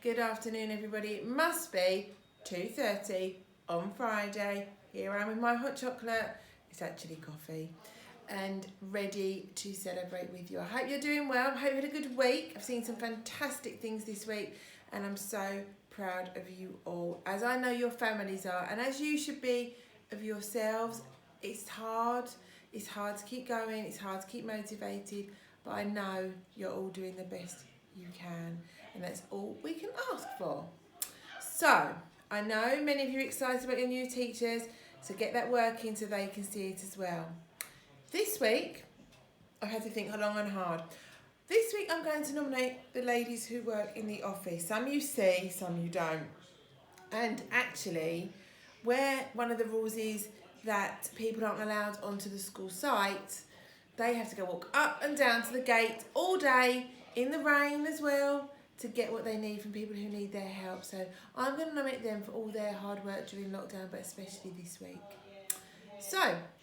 Good afternoon, everybody. It must be 2:30 on Friday. Here I am with my hot chocolate. It's actually coffee. And ready to celebrate with you. I hope you're doing well. I hope you had a good week. I've seen some fantastic things this week and I'm so proud of you all, as I know your families are, and as you should be of yourselves. It's hard to keep going, it's hard to keep motivated, but I know you're all doing the best you can, and that's all we can ask for. So, I know many of you are excited about your new teachers, so get that working so they can see it as well. This week, I had to think long and hard. This week I'm going to nominate the ladies who work in the office. Some you see, some you don't. And actually, where one of the rules is that people aren't allowed onto the school site, they have to go walk up and down to the gate all day, in the rain as well, to get what they need from people who need their help. So I'm going to nominate them for all their hard work during lockdown, but especially this week. So,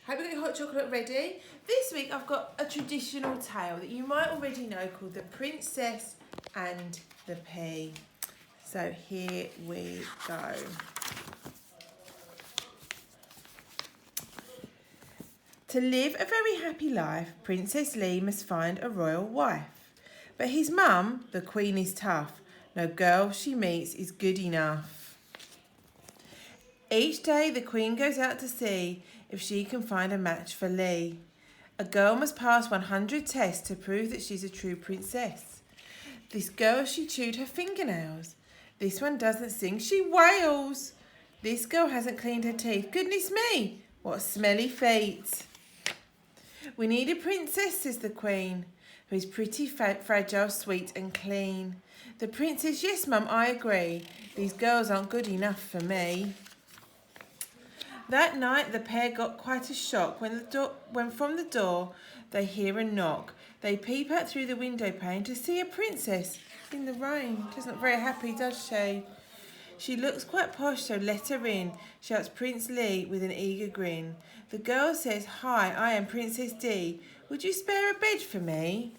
hope you got your hot chocolate ready. This week I've got a traditional tale that you might already know called The Princess and the Pea. So here we go. To live a very happy life, Princess Lee must find a royal wife. But his mum, the queen, is tough. No girl she meets is good enough. Each day the queen goes out to see if she can find a match for Lee. A girl must pass 100 tests to prove that she's a true princess. This girl, she chewed her fingernails. This one doesn't sing, she wails. This girl hasn't cleaned her teeth. Goodness me, what smelly feet. We need a princess, says the queen, who is pretty, fragile, sweet and clean. The prince says, yes, mum, I agree. These girls aren't good enough for me. That night the pair got quite a shock when from the door they hear a knock. They peep out through the window pane to see a princess in the rain. She's not very happy, does she? She looks quite posh, so let her in, shouts Prince Lee with an eager grin. The girl says, hi, I am Princess D. Would you spare a bed for me?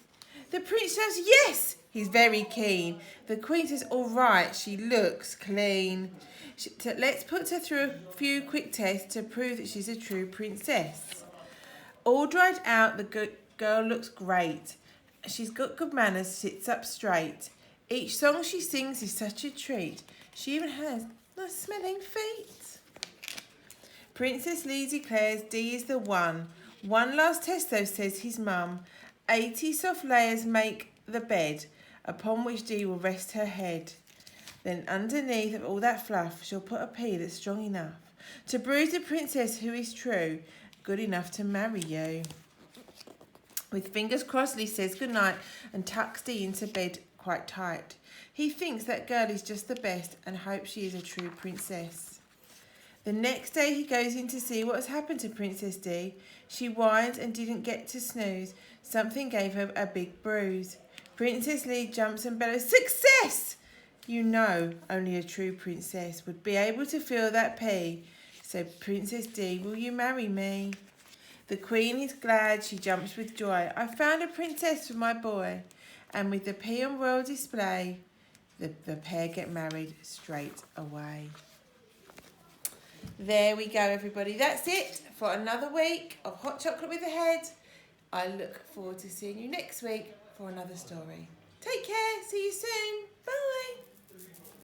The prince says, yes, he's very keen. The queen says, all right, she looks clean. Let's put her through a few quick tests to prove that she's a true princess. All dried out, the girl looks great. She's got good manners, sits up straight. Each song she sings is such a treat. She even has nice smelling feet. Princess Lee declares D is the one. One last test though, says his mum. 80 soft layers make the bed, upon which D will rest her head. Then underneath of all that fluff, she'll put a pea that's strong enough to bruise the princess who is true, good enough to marry you. With fingers crossed, Lee says goodnight and tucks Dee into bed quite tight. He thinks that girl is just the best and hopes she is a true princess. The next day he goes in to see what has happened to Princess D. She whines and didn't get to snooze. Something gave her a big bruise. Princess Lee jumps and bellows, success! You know, only a true princess would be able to feel that pea. So, Princess D, will you marry me? The queen is glad, she jumps with joy. I found a princess for my boy. And with the pea on royal display, the pair get married straight away. There we go, everybody. That's it for another week of Hot Chocolate with a Head. I look forward to seeing you next week for another story. Take care. See you soon. Bye.